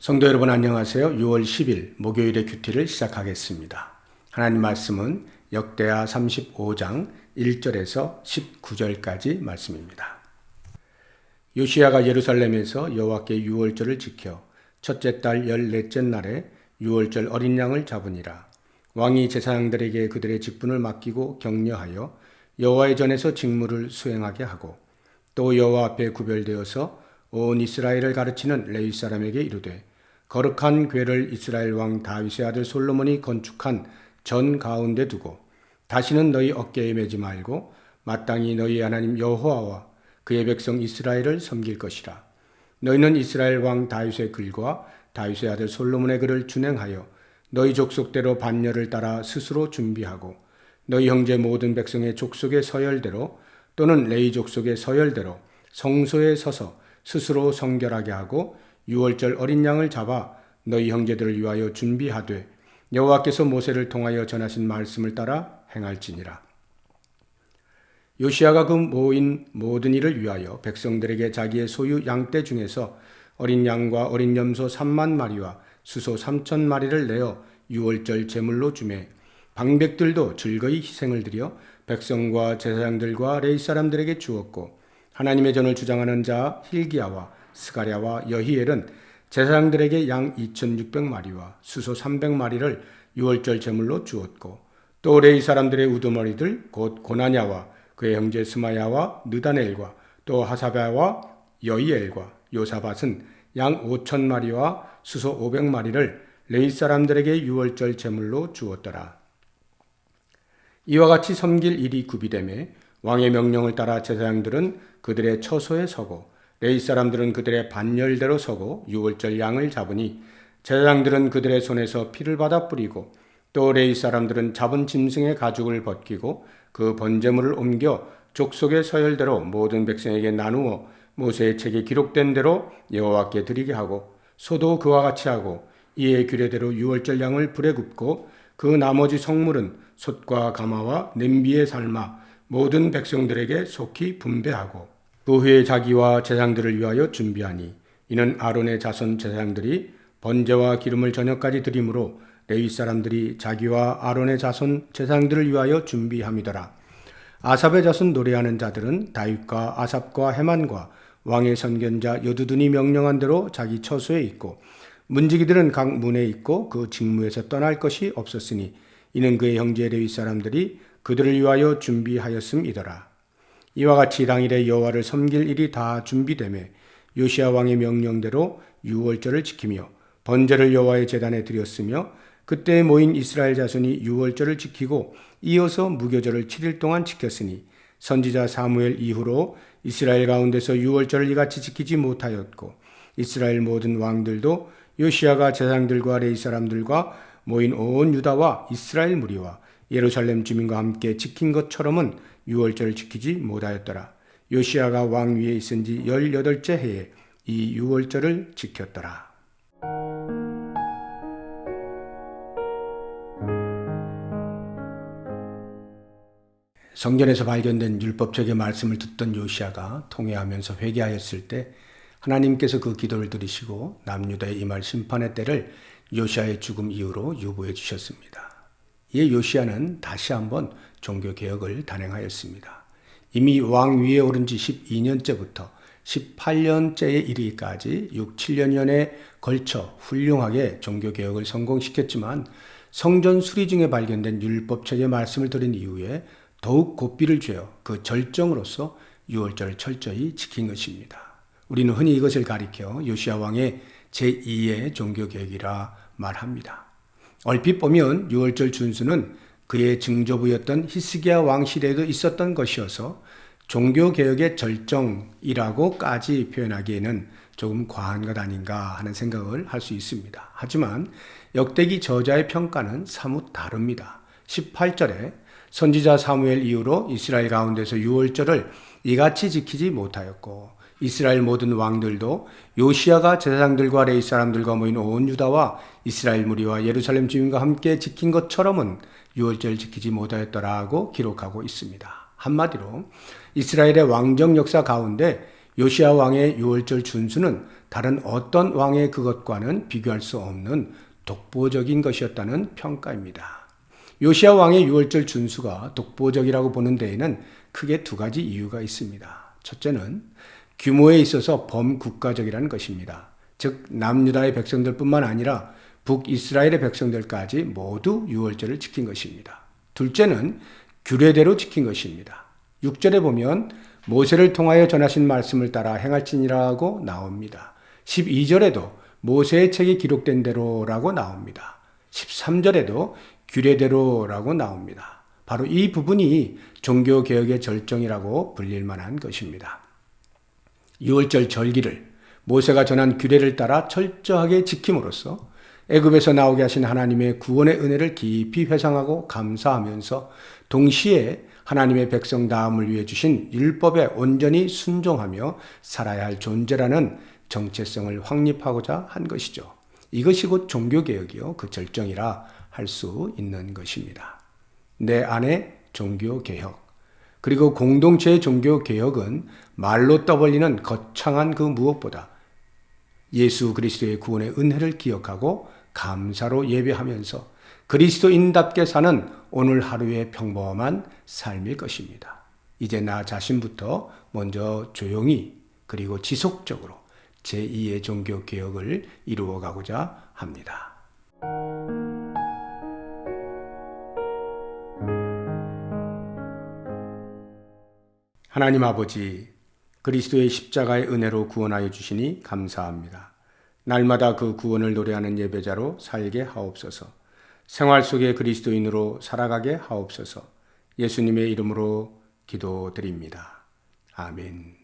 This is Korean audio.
성도 여러분 안녕하세요. 6월 10일 목요일의 큐티를 시작하겠습니다. 하나님 말씀은 역대하 35장 1절에서 19절까지 말씀입니다. 요시야가 예루살렘에서 여호와께 유월절을 지켜 첫째 달 14째 날에 유월절 어린 양을 잡으니라. 왕이 제사장들에게 그들의 직분을 맡기고 격려하여 여호와의 전에서 직무를 수행하게 하고 또 여호와 앞에 구별되어서 온 이스라엘을 가르치는 레위 사람에게 이르되 거룩한 궤를 이스라엘 왕 다윗의 아들 솔로몬이 건축한 전 가운데 두고 다시는 너희 어깨에 매지 말고 마땅히 너희 하나님 여호와와 그의 백성 이스라엘을 섬길 것이라. 너희는 이스라엘 왕 다윗의 글과 다윗의 아들 솔로몬의 글을 준행하여 너희 족속대로 반열을 따라 스스로 준비하고 너희 형제 모든 백성의 족속의 서열대로 또는 레위 족속의 서열대로 성소에 서서 스스로 성결하게 하고 유월절 어린 양을 잡아 너희 형제들을 위하여 준비하되 여호와께서 모세를 통하여 전하신 말씀을 따라 행할지니라. 요시야가 그 모인 모든 일을 위하여 백성들에게 자기의 소유 양떼 중에서 어린 양과 어린 염소 3만 마리와 수소 3천 마리를 내어 유월절 제물로 주매 방백들도 즐거이 희생을 드려 백성과 제사장들과 레위 사람들에게 주었고 하나님의 전을 주장하는 자 hil기야와 스가랴와 여히엘은 제사장들에게 양 2,600마리와 수소 300마리를 유월절 제물로 주었고 또 레위 사람들의 우두머리들 곧 고나냐와 그의 형제 스마야와 느다넬과 또 하사바와 여히엘과 요사밧은 양 5,000마리와 수소 500마리를 레위 사람들에게 유월절 제물로 주었더라. 이와 같이 섬길 일이 구비되매 왕의 명령을 따라 제사장들은 그들의 처소에 서고 레위 사람들은 그들의 반열대로 서고 유월절 양을 잡으니 제사장들은 그들의 손에서 피를 받아 뿌리고 또 레위 사람들은 잡은 짐승의 가죽을 벗기고 그 번제물을 옮겨 족속의 서열대로 모든 백성에게 나누어 모세의 책에 기록된 대로 여호와께 드리게 하고 소도 그와 같이 하고 이에 규례대로 유월절 양을 불에 굽고 그 나머지 성물은 솥과 가마와 냄비에 삶아 모든 백성들에게 속히 분배하고 그 후에 자기와 제사장들을 위하여 준비하니 이는 아론의 자손 제사장들이 번제와 기름을 저녁까지 드림으로 레위 사람들이 자기와 아론의 자손 제사장들을 위하여 준비함이더라. 아삽의 자손 노래하는 자들은 다윗과 아삽과 헤만과 왕의 선견자 여두둔이 명령한 대로 자기 처소에 있고 문지기들은 각 문에 있고 그 직무에서 떠날 것이 없었으니 이는 그의 형제 레위 사람들이 그들을 위하여 준비하였음이더라. 이와 같이 당일에 여호와를 섬길 일이 다 준비되매 요시야 왕의 명령대로 유월절을 지키며 번제를 여호와의 제단에 드렸으며 그때 모인 이스라엘 자손이 유월절을 지키고 이어서 무교절을 7일 동안 지켰으니 선지자 사무엘 이후로 이스라엘 가운데서 유월절을 이같이 지키지 못하였고 이스라엘 모든 왕들도 요시야가 제사장들과 레위 사람들과 모인 온 유다와 이스라엘 무리와 예루살렘 주민과 함께 지킨 것처럼은 유월절을 지키지 못하였더라. 요시야가 왕 위에 있은 지 18째 해에 이 유월절을 지켰더라. 성전에서 발견된 율법책의 말씀을 듣던 요시야가 통회하면서 회개하였을 때 하나님께서 그 기도를 들으시고 남유다에 임할 심판의 때를 요시야의 죽음 이후로 유보해 주셨습니다. 이에 요시야는 다시 한번 종교개혁을 단행하였습니다. 이미 왕 위에 오른 지 12년째부터 18년째에 이르기까지 6, 7년에 걸쳐 훌륭하게 종교개혁을 성공시켰지만 성전 수리 중에 발견된 율법책의 말씀을 들은 이후에 더욱 고삐를 죄어 그 절정으로서 유월절을 철저히 지킨 것입니다. 우리는 흔히 이것을 가리켜 요시야 왕의 제2의 종교개혁이라 말합니다. 얼핏 보면 유월절 준수는 그의 증조부였던 히스기야 왕 시대에도 있었던 것이어서 종교개혁의 절정이라고까지 표현하기에는 조금 과한 것 아닌가 하는 생각을 할 수 있습니다. 하지만 역대기 저자의 평가는 사뭇 다릅니다. 18절에 선지자 사무엘 이후로 이스라엘 가운데서 유월절을 이같이 지키지 못하였고 이스라엘 모든 왕들도 요시야가 제사장들과 레위 사람들과 모인 온 유다와 이스라엘 무리와 예루살렘 주민과 함께 지킨 것처럼은 유월절을 지키지 못하였더라고 기록하고 있습니다. 한마디로 이스라엘의 왕정 역사 가운데 요시야 왕의 유월절 준수는 다른 어떤 왕의 그것과는 비교할 수 없는 독보적인 것이었다는 평가입니다. 요시야 왕의 유월절 준수가 독보적이라고 보는 데에는 크게 두 가지 이유가 있습니다. 첫째는 규모에 있어서 범국가적이라는 것입니다. 즉 남유다의 백성들뿐만 아니라 북이스라엘의 백성들까지 모두 유월절을 지킨 것입니다. 둘째는 규례대로 지킨 것입니다. 6절에 보면 모세를 통하여 전하신 말씀을 따라 행할지니라고 나옵니다. 12절에도 모세의 책이 기록된 대로라고 나옵니다. 13절에도 규례대로라고 나옵니다. 바로 이 부분이 종교개혁의 절정이라고 불릴 만한 것입니다. 유월절 절기를 모세가 전한 규례를 따라 철저하게 지킴으로써 애굽에서 나오게 하신 하나님의 구원의 은혜를 깊이 회상하고 감사하면서 동시에 하나님의 백성다움을 위해 주신 율법에 온전히 순종하며 살아야 할 존재라는 정체성을 확립하고자 한 것이죠. 이것이 곧 종교개혁이요 그 절정이라 할 수 있는 것입니다. 내 안의 종교개혁 그리고 공동체의 종교개혁은 말로 떠벌리는 거창한 그 무엇보다 예수 그리스도의 구원의 은혜를 기억하고 감사로 예배하면서 그리스도인답게 사는 오늘 하루의 평범한 삶일 것입니다. 이제 나 자신부터 먼저 조용히 그리고 지속적으로 제2의 종교개혁을 이루어가고자 합니다. 하나님 아버지, 그리스도의 십자가의 은혜로 구원하여 주시니 감사합니다. 날마다 그 구원을 노래하는 예배자로 살게 하옵소서. 생활 속의 그리스도인으로 살아가게 하옵소서. 예수님의 이름으로 기도드립니다. 아멘.